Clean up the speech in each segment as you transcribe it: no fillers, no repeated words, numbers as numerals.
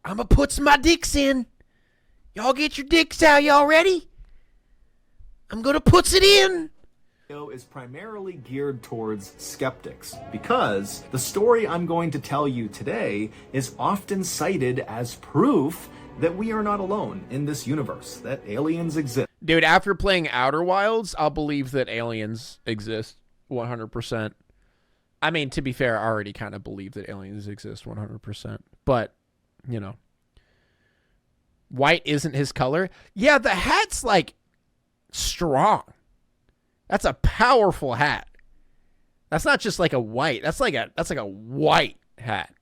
I'm gonna put my dicks in. Y'all get your dicks out. Y'all ready? I'm gonna put it in. Is primarily geared towards skeptics because the story I'm going to tell you today is often cited as proof that we are not alone in this universe, that aliens exist. Dude, after playing Outer Wilds, I'll believe that aliens exist 100%. I mean, to be fair, I already kind of believe that aliens exist 100%. But, you know, white isn't his color. Yeah, the hat's like strong. That's a powerful hat. That's not just like a white. That's like a white hat.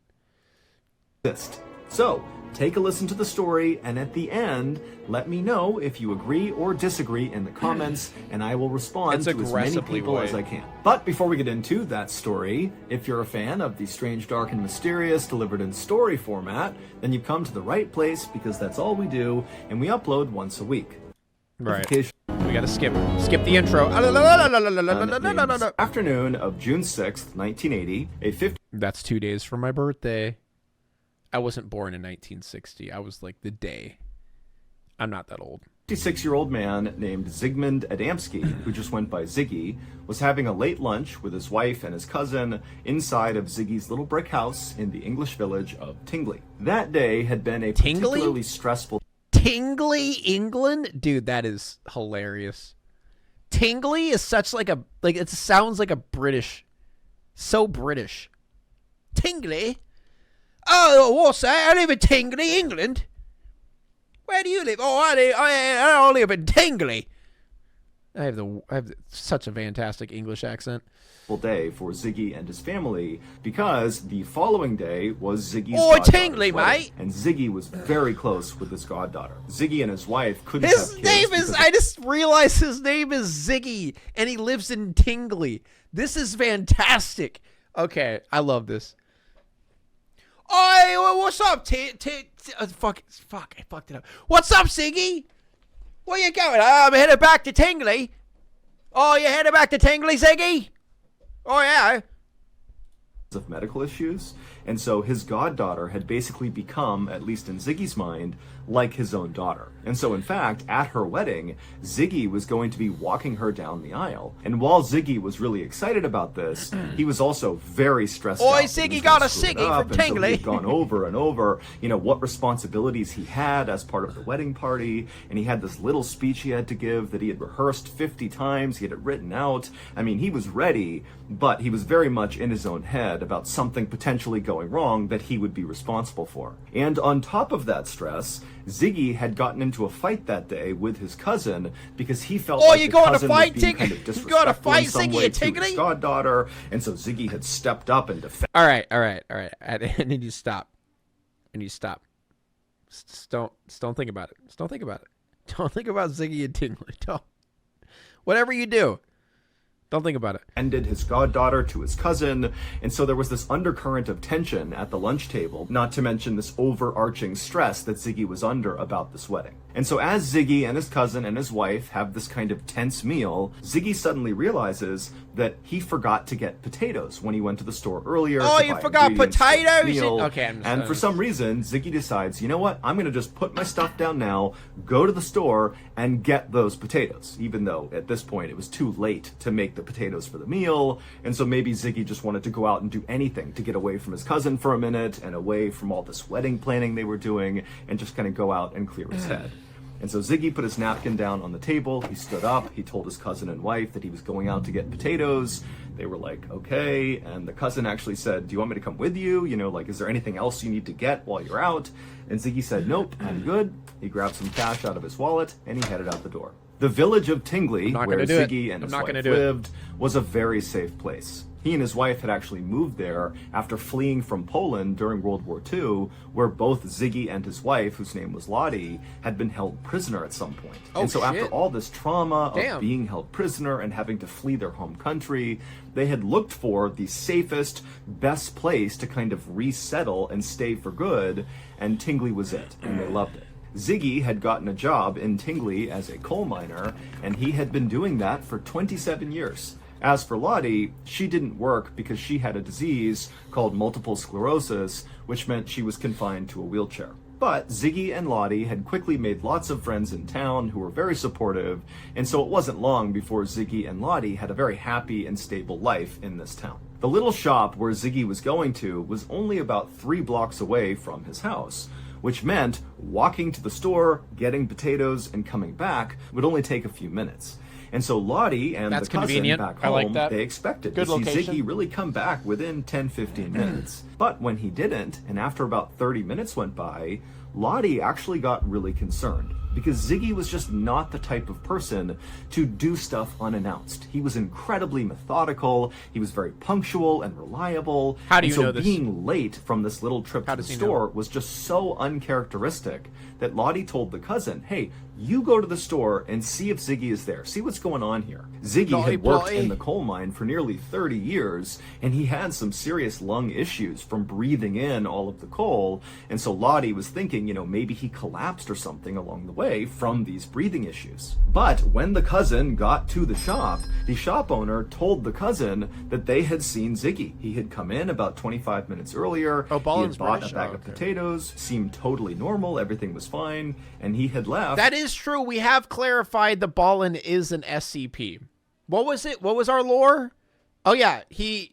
So, take a listen to the story, and at the end, let me know if you agree or disagree in the comments, and I will respond to as many people as I can. But before we get into that story, if you're a fan of the strange, dark, and mysterious delivered in story format, then you've come to the right place because that's all we do, and we upload once a week. Right. We gotta skip the intro. Afternoon of June 6th, 1980, That's 2 days from my birthday. I wasn't born in 1960. I was like the day. I'm not that old. 56-year-old man named Zygmunt Adamski, who just went by Ziggy, was having a late lunch with his wife and his cousin inside of Ziggy's little brick house in the English village of Tingly. That day had been a particularly stressful. Tingly, England? Dude, that is hilarious. Tingly is such like it sounds like a British. So British. Tingly? Oh, what's that? I live in Tingly, England. Where do you live? Oh, I live in Tingly. I have such a fantastic English accent. Day for Ziggy and his family because the following day was Ziggy's Tingly, mate. And Ziggy was very close with his goddaughter. Ziggy and his wife couldn't have kids. His name is, I just realized his name is Ziggy and he lives in Tingly. This is fantastic. Okay, I love this. Oh, what's up, fuck, I fucked it up. What's up, Ziggy? Where you going? I'm headed back to Tingly. Oh, you headed back to Tingly, Ziggy? Oh, yeah. Of medical issues, and so his goddaughter had basically become, at least in Ziggy's mind, like his own daughter. And so in fact, at her wedding, Ziggy was going to be walking her down the aisle. And while Ziggy was really excited about this, he was also very stressed out. Ziggy got a Ziggy from Tingly. So he had gone over and over, you know, what responsibilities he had as part of the wedding party, and he had this little speech he had to give that he had rehearsed 50 times, he had it written out. I mean, he was ready, but he was very much in his own head about something potentially going wrong that he would be responsible for. And on top of that stress, Ziggy had gotten into a fight that day with his cousin because he felt like the cousin was being kind of disrespectful in some way to his goddaughter, and so Ziggy had stepped up and defended. All right. I need you to stop. Just don't think about it. Just don't think about it. Don't think about Ziggy and Tingly. Don't. Whatever you do, don't think about it. Ended his goddaughter to his cousin, and so there was this undercurrent of tension at the lunch table, not to mention this overarching stress that Ziggy was under about this wedding. And so as Ziggy and his cousin and his wife have this kind of tense meal, Ziggy suddenly realizes that he forgot to get potatoes when he went to the store earlier. Oh, you forgot potatoes? Okay. And for some reason, Ziggy decides, you know what, I'm going to just put my stuff down now, go to the store, and get those potatoes, even though at this point it was too late to make the potatoes for the meal. And so maybe Ziggy just wanted to go out and do anything to get away from his cousin for a minute and away from all this wedding planning they were doing and just kind of go out and clear his head. And so Ziggy put his napkin down on the table, he stood up, he told his cousin and wife that he was going out to get potatoes. They were like, okay, and the cousin actually said, do you want me to come with you? You know, like, is there anything else you need to get while you're out? And Ziggy said, nope, I'm good. He grabbed some cash out of his wallet, and he headed out the door. The village of Tingly, where Ziggy and his wife lived, was a very safe place. He and his wife had actually moved there after fleeing from Poland during World War II, where both Ziggy and his wife, whose name was Lottie, had been held prisoner at some point. And so after all this trauma of being held prisoner and having to flee their home country, they had looked for the safest, best place to kind of resettle and stay for good, and Tingly was it, and they loved it. Ziggy had gotten a job in Tingly as a coal miner, and he had been doing that for 27 years. As for Lottie, she didn't work because she had a disease called multiple sclerosis, which meant she was confined to a wheelchair. But Ziggy and Lottie had quickly made lots of friends in town who were very supportive, and so it wasn't long before Ziggy and Lottie had a very happy and stable life in this town. The little shop where Ziggy was going to was only about 3 blocks away from his house, which meant walking to the store, getting potatoes, and coming back would only take a few minutes. And so Lottie and That's the cousin convenient. back I like home, that. they expected Good to see location. Ziggy really come back within 10-15 minutes. But when he didn't, and after about 30 minutes went by, Lottie actually got really concerned because Ziggy was just not the type of person to do stuff unannounced. He was incredibly methodical, he was very punctual and reliable. How do you and so know this? being late from this little trip How to the does he store know? was just so uncharacteristic that Lottie told the cousin, hey, you go to the store and see if Ziggy is there. See what's going on here. Ziggy Naughty had worked boy. in the coal mine for nearly 30 years, and he had some serious lung issues from breathing in all of the coal. And so Lottie was thinking, maybe he collapsed or something along the way from these breathing issues. But when the cousin got to the shop owner told the cousin that they had seen Ziggy. He had come in about 25 minutes earlier. Oh, he Ballin's had bought British? a bag Oh, of okay. potatoes, seemed totally normal, everything was fine, and he had left. That is true. We have clarified the Ballin is an SCP. What was it? What was our lore? Oh yeah, he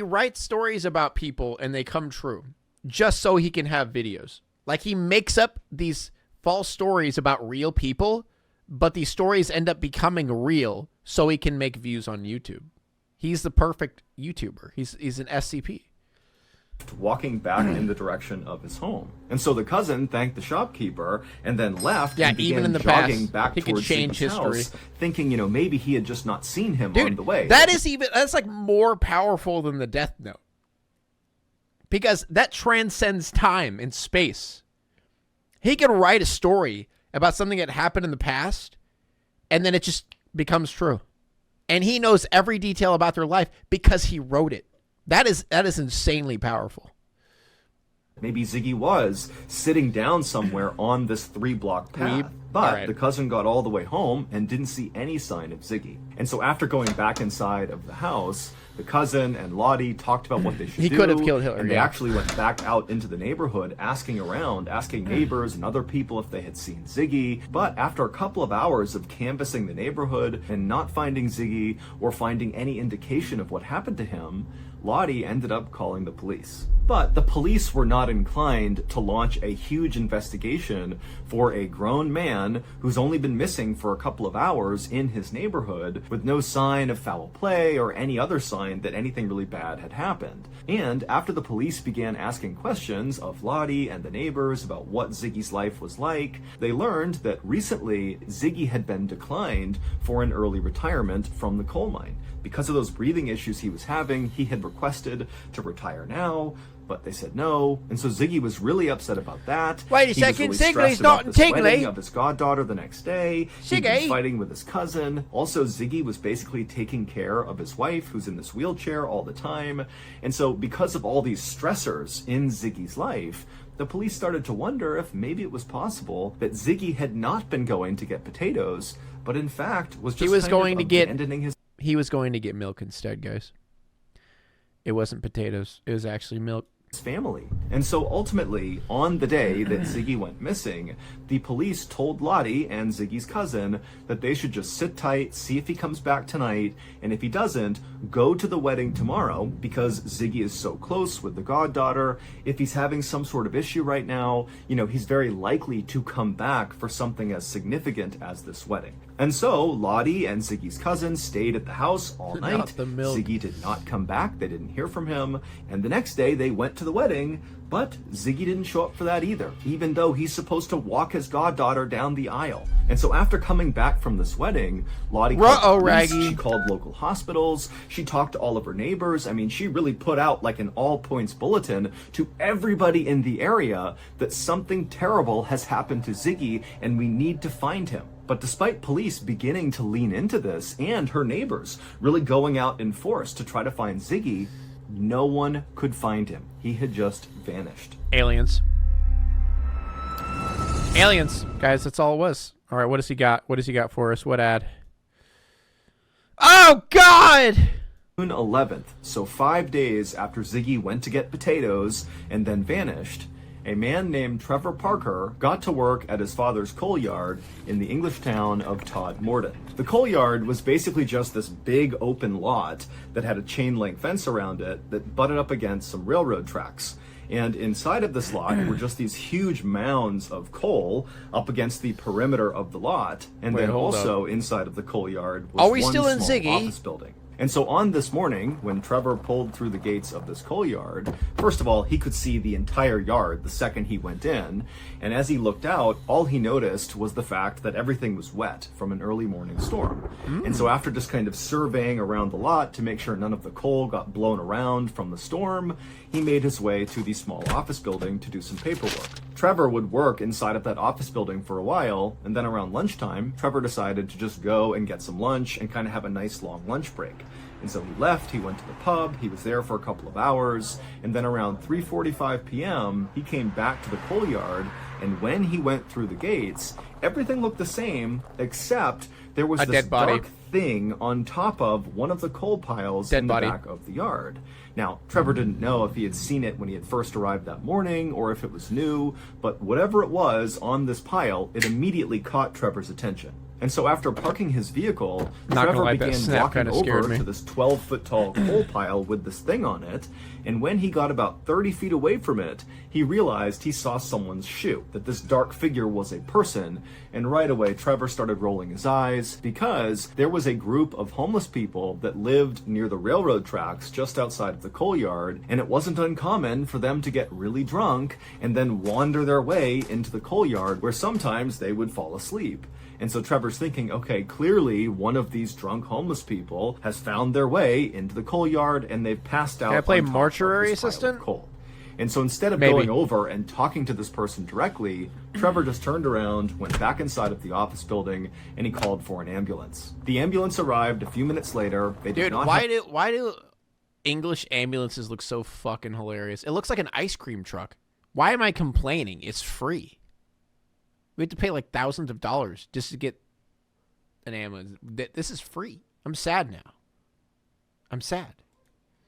writes stories about people and they come true just so he can have videos. Like he makes up these false stories about real people, but these stories end up becoming real so he can make views on YouTube. He's the perfect YouTuber. He's an SCP. Walking back in the direction of his home. And so the cousin thanked the shopkeeper and then left Yeah, and began even in the jogging past, back he could towards change Ziggy's history. house, thinking, maybe he had just not seen him Dude, on the way. that's like more powerful than the Death Note. Because that transcends time and space. He could write a story about something that happened in the past, and then it just becomes true. And he knows every detail about their life because he wrote it. That is insanely powerful. Maybe Ziggy was sitting down somewhere on this 3-block path. But Alright. the cousin got all the way home and didn't see any sign of Ziggy. And so after going back inside of the house, the cousin and Lottie talked about what they should do. He could have killed Hitler, And they yeah. actually went back out into the neighborhood, asking around, asking neighbors and other people if they had seen Ziggy. But after a couple of hours of canvassing the neighborhood and not finding Ziggy or finding any indication of what happened to him, Lottie ended up calling the police. But the police were not inclined to launch a huge investigation for a grown man who's only been missing for a couple of hours in his neighborhood with no sign of foul play or any other sign that anything really bad had happened. And after the police began asking questions of Lottie and the neighbors about what Ziggy's life was like, they learned that recently Ziggy had been declined for an early retirement from the coal mine. Because of those breathing issues he was having, he had requested to retire now, but they said no, and so Ziggy was really upset about that. Wait a He was second, really Ziggy's stressed not about in this Tingly. wedding of his goddaughter the next day. He'd been Ziggy. fighting with his cousin. Also, Ziggy was basically taking care of his wife, who's in this wheelchair all the time. And so because of all these stressors in Ziggy's life, the police started to wonder if maybe it was possible that Ziggy had not been going to get potatoes, but in fact was just was kind going of to get- abandoning his He was going to get milk instead, guys. It wasn't potatoes. It was actually milk. family. And so ultimately, on the day that Ziggy went missing, the police told Lottie and Ziggy's cousin that they should just sit tight, see if he comes back tonight, and if he doesn't, go to the wedding tomorrow because Ziggy is so close with the goddaughter. If he's having some sort of issue right now, he's very likely to come back for something as significant as this wedding. And so Lottie and Ziggy's cousin stayed at the house all night. Not the milk. Ziggy did not come back. They didn't hear from him. And the next day they went to the wedding, but Ziggy didn't show up for that either, even though he's supposed to walk his goddaughter down the aisle. And so after coming back from this wedding, Lottie called Ruh-oh, the police, Raggy. she called local hospitals, she talked to all of her neighbors. I mean, she really put out like an all-points bulletin to everybody in the area that something terrible has happened to Ziggy and we need to find him. But despite police beginning to lean into this and her neighbors really going out in force to try to find Ziggy, no one could find him. He had just vanished. Aliens. Aliens. Guys, that's all it was. All right, what does he got? What does he got for us? What ad? Oh, God! June 11th, so 5 days after Ziggy went to get potatoes and then vanished, a man named Trevor Parker got to work at his father's coal yard in the English town of Todmorden. The coal yard was basically just this big open lot that had a chain link fence around it that butted up against some railroad tracks. And inside of this lot were just these huge mounds of coal up against the perimeter of the lot. And then also inside of the coal yard was one still in small Ziggy? office building. And so on this morning, when Trevor pulled through the gates of this coal yard, first of all, he could see the entire yard the second he went in. And as he looked out, all he noticed was the fact that everything was wet from an early morning storm. And so after just kind of surveying around the lot to make sure none of the coal got blown around from the storm, he made his way to the small office building to do some paperwork. Trevor would work inside of that office building for a while, and then around lunchtime, Trevor decided to just go and get some lunch and kind of have a nice long lunch break. And so he left, he went to the pub, he was there for a couple of hours, and then around 3:45 p.m., he came back to the coal yard, and when he went through the gates, everything looked the same, except there was this dark thing on top of one of the coal piles in the back of the yard. Now, Trevor didn't know if he had seen it when he had first arrived that morning or if it was new, but whatever it was on this pile, it immediately caught Trevor's attention. And so after parking his vehicle, Trevor began walking over to this 12-foot-tall coal pile with this thing on it, and when he got about 30 feet away from it, he realized he saw someone's shoe, that this dark figure was a person, and right away Trevor started rolling his eyes because there was a group of homeless people that lived near the railroad tracks just outside of the coal yard, and it wasn't uncommon for them to get really drunk and then wander their way into the coal yard where sometimes they would fall asleep. And so Trevor's thinking, okay, clearly one of these drunk homeless people has found their way into the coal yard and they've passed out. Can I play mortuary assistant? Coal. And so instead of going over and talking to this person directly, Trevor just turned around, went back inside of the office building, and he called for an ambulance. The ambulance arrived a few minutes later. They did not why do English ambulances look so fucking hilarious? It looks like an ice cream truck. Why am I complaining? It's free. We have to pay like thousands of dollars just to get an ambulance. This is free. I'm sad now. I'm sad.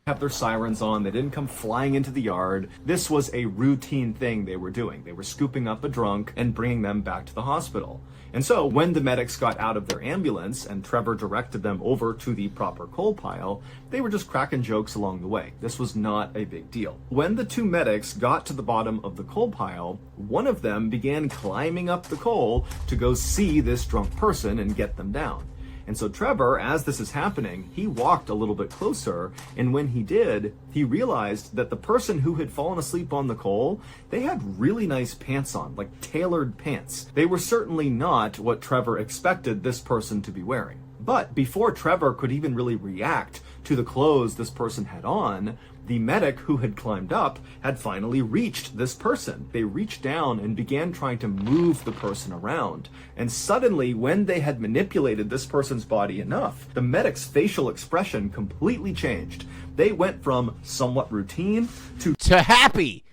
Have their sirens on. They didn't come flying into the yard. This was a routine thing they were doing. They were scooping up a drunk and bringing them back to the hospital. And so when the medics got out of their ambulance and Trevor directed them over to the proper coal pile, they were just cracking jokes along the way. This was not a big deal. When the two medics got to the bottom of the coal pile, one of them began climbing up the coal to go see this drunk person and get them down. And so Trevor, as this is happening, he walked a little bit closer, and when he did, he realized that the person who had fallen asleep on the coal, they had really nice pants on, like tailored pants. They were certainly not what Trevor expected this person to be wearing. But before Trevor could even really react to the clothes this person had on, the medic who had climbed up had finally reached this person. They reached down and began trying to move the person around. And suddenly, when they had manipulated this person's body enough, the medic's facial expression completely changed. They went from somewhat routine to happy.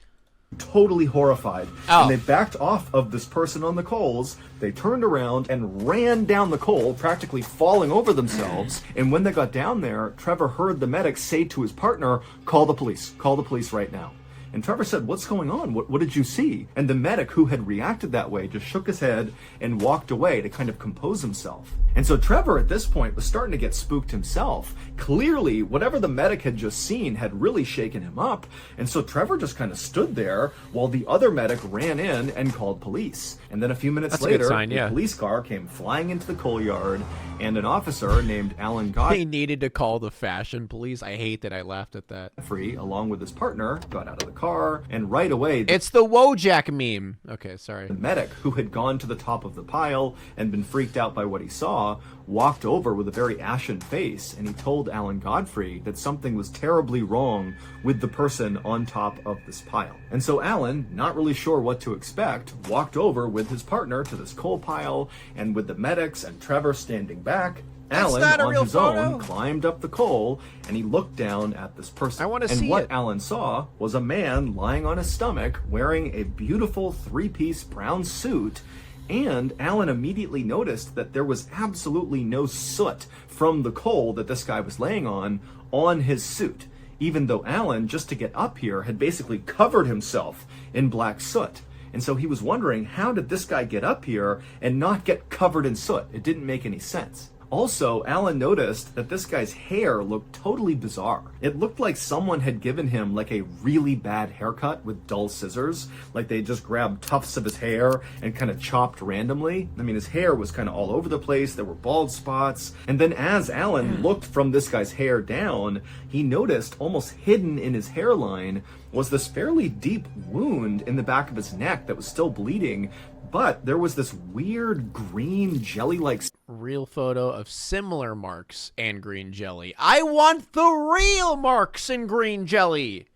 Totally horrified. And they backed off of this person on the coals. They turned around and ran down the coal, practically falling over themselves. And when they got down there, Trevor heard the medic say to his partner, call the police right now. And Trevor said, what's going on? What did you see? And the medic, who had reacted that way, just shook his head and walked away to kind of compose himself. And so Trevor, at this point, was starting to get spooked himself. Clearly, whatever the medic had just seen had really shaken him up. And so Trevor just kind of stood there while the other medic ran in and called police. And then a few minutes later, the police car came flying into the coal yard, and an officer named Alan Godfrey, they needed to call the fashion police. I hate that I laughed at that. Along with his partner, got out of the car, and right away... It's the Wojak meme. Okay, sorry. The medic, who had gone to the top of the pile and been freaked out by what he saw, walked over with a very ashen face, and he told Alan Godfrey that something was terribly wrong with the person on top of this pile. And so Alan, not really sure what to expect, walked over with his partner to this coal pile, and with the medics and Trevor standing back, Alan, on his own, climbed up the coal, and he looked down at this person. I want to see it. And what Alan saw was a man lying on his stomach, wearing a beautiful three-piece brown suit, and Alan immediately noticed that there was absolutely no soot from the coal that this guy was laying on his suit. even though Alan, just to get up here, had basically covered himself in black soot. And so he was wondering, how did this guy get up here and not get covered in soot? It didn't make any sense. Also, Alan noticed that this guy's hair looked totally bizarre. It looked like someone had given him like a really bad haircut with dull scissors. Like they just grabbed tufts of his hair and kind of chopped randomly. I mean, his hair was kind of all over the place. There were bald spots. And then as Alan looked from this guy's hair down, he noticed almost hidden in his hairline was this fairly deep wound in the back of his neck that was still bleeding. But there was this weird green jelly-like... Real photo of similar marks and green jelly. I want the real marks and green jelly.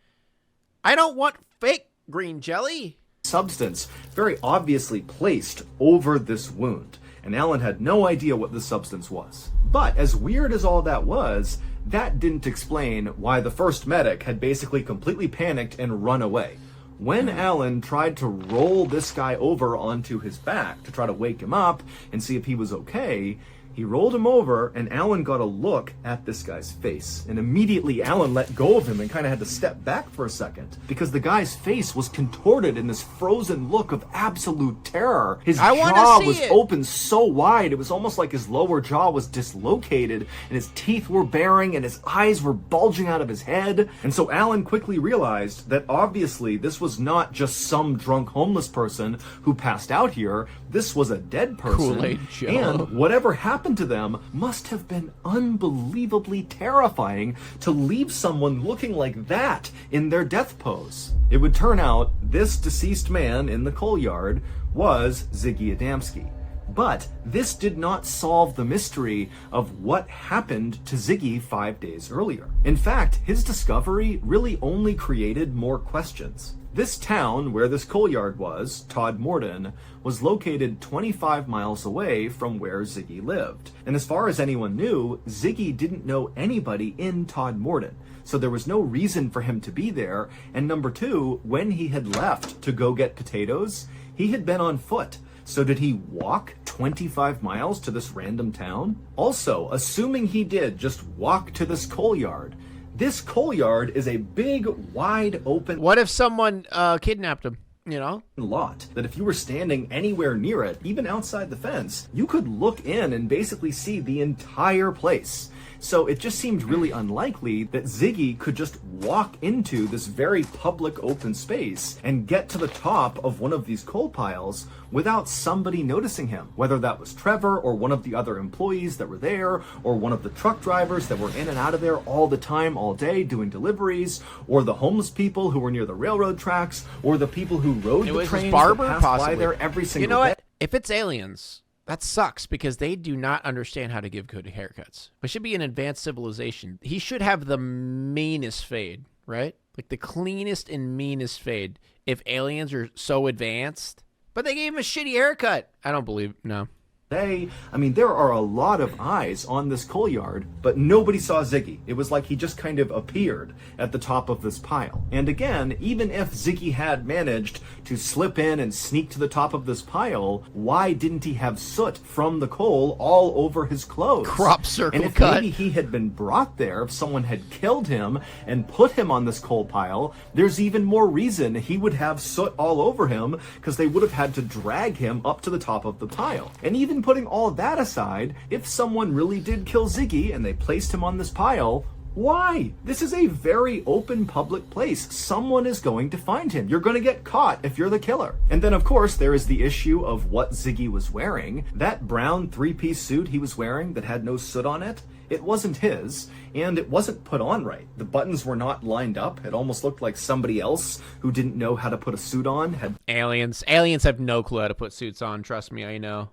I don't want fake green jelly. Substance very obviously placed over this wound. And Alan had no idea what this substance was. But as weird as all that was, that didn't explain why the first medic had basically completely panicked and run away. When Alan tried to roll this guy over onto his back to try to wake him up and see if he was okay, he rolled him over and Alan got a look at this guy's face. And immediately Alan let go of him and kind of had to step back for a second because the guy's face was contorted in this frozen look of absolute terror. His jaw was open so wide, it was almost like his lower jaw was dislocated and his teeth were baring and his eyes were bulging out of his head. And so Alan quickly realized that obviously this was not just some drunk homeless person who passed out here. This was a dead person. Kool-Aid Joe. And whatever happened to them must have been unbelievably terrifying to leave someone looking like that in their death pose. It would turn out this deceased man in the coal yard was Ziggy Adamski. But this did not solve the mystery of what happened to Ziggy 5 days earlier. In fact, his discovery really only created more questions. This town where this coal yard was, Todmorden, was located 25 miles away from where Ziggy lived. And as far as anyone knew, Ziggy didn't know anybody in Todmorden. So there was no reason for him to be there. And number two, when he had left to go get potatoes, he had been on foot. So did he walk 25 miles to this random town? Also, assuming he did just walk to this coal yard, this coal yard is a big, wide open... What if someone kidnapped him, you know? ...lot that if you were standing anywhere near it, even outside the fence, you could look in and basically see the entire place. So it just seemed really unlikely that Ziggy could just walk into this very public open space and get to the top of one of these coal piles without somebody noticing him. Whether that was Trevor or one of the other employees that were there, or one of the truck drivers that were in and out of there all the time, all day, doing deliveries, or the homeless people who were near the railroad tracks, or the people who rode the trains that passed by there every single day. You know what? If it's aliens... That sucks because they do not understand how to give good haircuts. We should be an advanced civilization. He should have the meanest fade, right? Like the cleanest and meanest fade if aliens are so advanced. But they gave him a shitty haircut. I don't believe, no. I mean, there are a lot of eyes on this coal yard, but nobody saw Ziggy. It was like he just kind of appeared at the top of this pile. And again, even if Ziggy had managed to slip in and sneak to the top of this pile, why didn't he have soot from the coal all over his clothes? Crop circle and if cut. Maybe he had been brought there, if someone had killed him and put him on this coal pile, there's even more reason he would have soot all over him because they would have had to drag him up to the top of the pile. And even putting all that aside, if someone really did kill Ziggy and they placed him on this pile, why? This is a very open public place. Someone is going to find him. You're going to get caught if you're the killer. And then, of course, there is the issue of what Ziggy was wearing. That brown three-piece suit he was wearing that had no soot on it, it wasn't his, and it wasn't put on right. The buttons were not lined up. It almost looked like somebody else who didn't know how to put a suit on had... Aliens have no clue how to put suits on. Trust me, I know.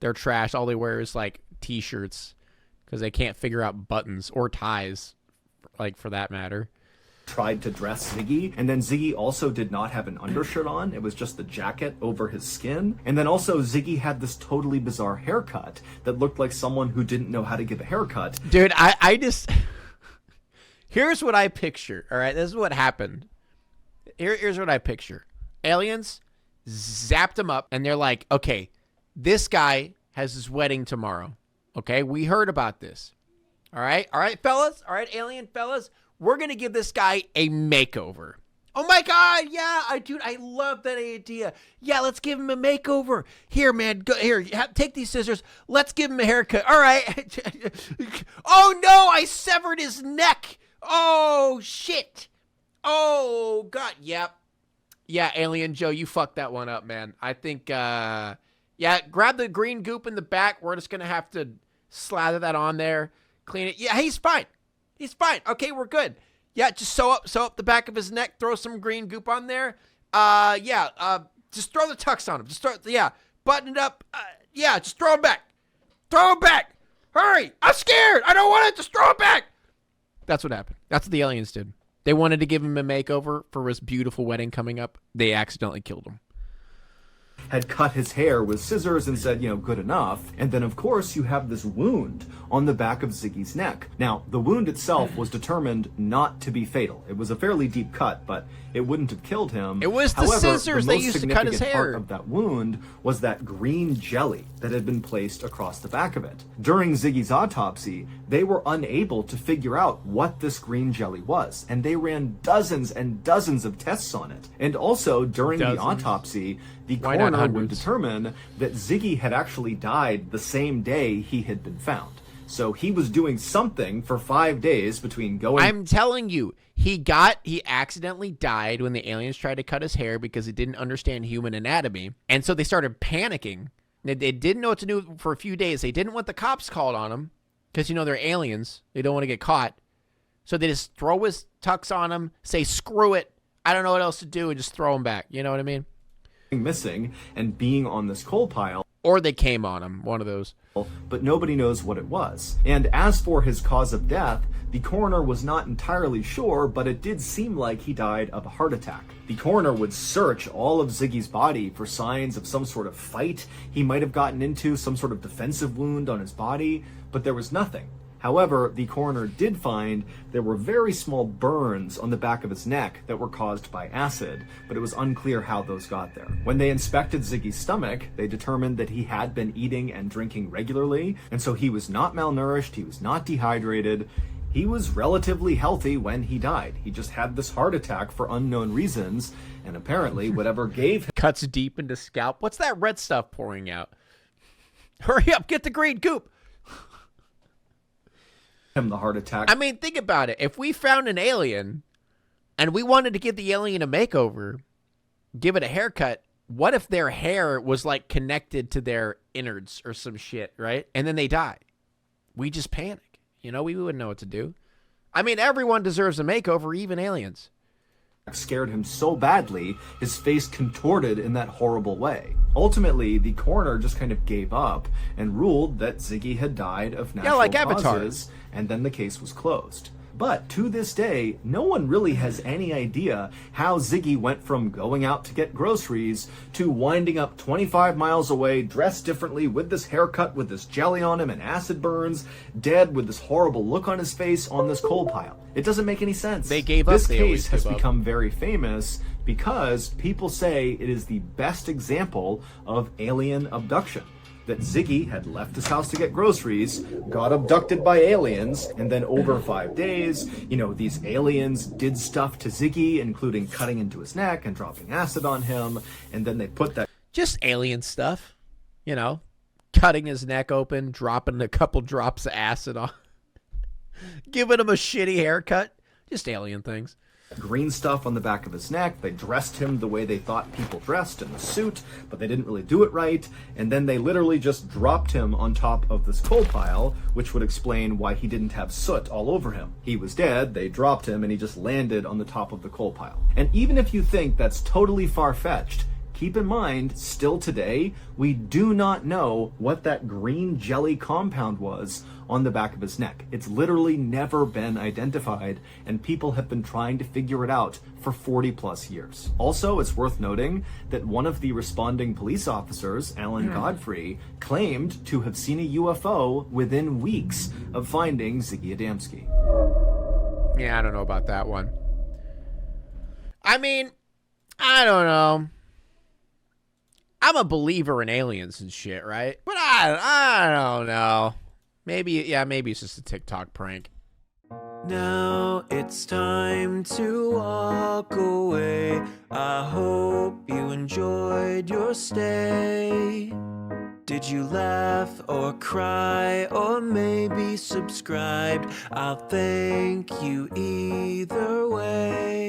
They're trash. All they wear is, like, T-shirts because they can't figure out buttons or ties, like, for that matter. Tried to dress Ziggy, and then Ziggy also did not have an undershirt on. It was just the jacket over his skin. And then also Ziggy had this totally bizarre haircut that looked like someone who didn't know how to give a haircut. Dude, I just... Here's what I picture, all right? This is what happened. Here's what I picture. Aliens zapped him up, and they're like, okay, this guy has his wedding tomorrow, okay? We heard about this. All right, fellas? All right, alien fellas? we're going to give this guy a makeover. Oh my God, yeah, dude, I love that idea. Yeah, let's give him a makeover. Here, man, go here. Take these scissors. Let's give him a haircut. All right. Oh no, I severed his neck. Oh shit. Oh God, yep. Yeah, Alien Joe, you fucked that one up, man. I think, yeah, grab the green goop in the back. We're just gonna have to slather that on there, clean it. Yeah, he's fine. He's fine. Okay, we're good. Yeah, just sew up the back of his neck. Throw some green goop on there. Just throw the tux on him. Button it up. Just throw him back. Throw him back. Hurry! I'm scared. I don't want it. Just throw him back. That's what happened. That's what the aliens did. They wanted to give him a makeover for his beautiful wedding coming up. They accidentally killed him. Had cut his hair with scissors and said, good enough. And then, of course, you have this wound on the back of Ziggy's neck. Now, the wound itself was determined not to be fatal. It was a fairly deep cut, but it wouldn't have killed him. It was the scissors they used to cut his hair. Part of that wound was that green jelly that had been placed across the back of it. During Ziggy's autopsy, they were unable to figure out what this green jelly was, and they ran dozens and dozens of tests on it. And also, during the autopsy, the coroner would determine that Ziggy had actually died the same day he had been found. So he was doing something for 5 days between going... I'm telling you, he accidentally died when the aliens tried to cut his hair because he didn't understand human anatomy. And so they started panicking. They didn't know what to do for a few days. They didn't want the cops called on him because, they're aliens. They don't want to get caught. So they just throw his tux on him, say, screw it. I don't know what else to do, and just throw him back. You know what I mean? Missing and being on this coal pile. Or they came on him, one of those. But nobody knows what it was. And as for his cause of death, the coroner was not entirely sure, but it did seem like he died of a heart attack. The coroner would search all of Ziggy's body for signs of some sort of fight he might have gotten into, some sort of defensive wound on his body, but there was nothing. However, the coroner did find there were very small burns on the back of his neck that were caused by acid, but it was unclear how those got there. When they inspected Ziggy's stomach, they determined that he had been eating and drinking regularly, and so he was not malnourished, he was not dehydrated. He was relatively healthy when he died. He just had this heart attack for unknown reasons, and apparently whatever gave him... Cuts deep into scalp. What's that red stuff pouring out? Hurry up, get the green goop. Him the heart attack. I mean, think about it. If we found an alien and we wanted to give the alien a makeover, give it a haircut, what if their hair was like connected to their innards or some shit, right? And then they die. We just panic. We wouldn't know what to do. I mean, everyone deserves a makeover, even aliens. Scared him so badly, his face contorted in that horrible way. Ultimately, the coroner just kind of gave up and ruled that Ziggy had died of natural causes, and then the case was closed. But to this day, no one really has any idea how Ziggy went from going out to get groceries to winding up 25 miles away, dressed differently, with this haircut, with this jelly on him and acid burns, dead with this horrible look on his face on this coal pile. It doesn't make any sense. They gave up. This case has become very famous because people say it is the best example of alien abduction. That Ziggy had left his house to get groceries, got abducted by aliens, and then over 5 days, these aliens did stuff to Ziggy, including cutting into his neck and dropping acid on him, and then they put that... Just alien stuff, cutting his neck open, dropping a couple drops of acid on, giving him a shitty haircut, just alien things. Green stuff on the back of his neck. They dressed him the way they thought people dressed, in a suit, but they didn't really do it right. And then they literally just dropped him on top of this coal pile, which would explain why he didn't have soot all over him. He was dead, they dropped him, and he just landed on the top of the coal pile. And even if you think that's totally far-fetched, keep in mind, still today, we do not know what that green jelly compound was on the back of his neck. It's literally never been identified, and people have been trying to figure it out for 40 plus years. Also, it's worth noting that one of the responding police officers, Alan Godfrey, claimed to have seen a UFO within weeks of finding Ziggy Adamski. Yeah, I don't know about that one. I mean, I don't know. I'm a believer in aliens and shit, right? But I don't know. Maybe it's just a TikTok prank. Now it's time to walk away. I hope you enjoyed your stay. Did you laugh or cry or maybe subscribed? I'll thank you either way.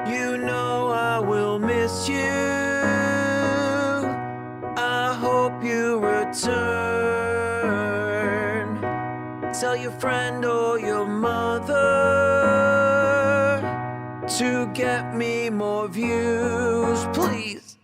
You know I will miss you. I hope you return. Tell your friend or your mother to get me more views, please.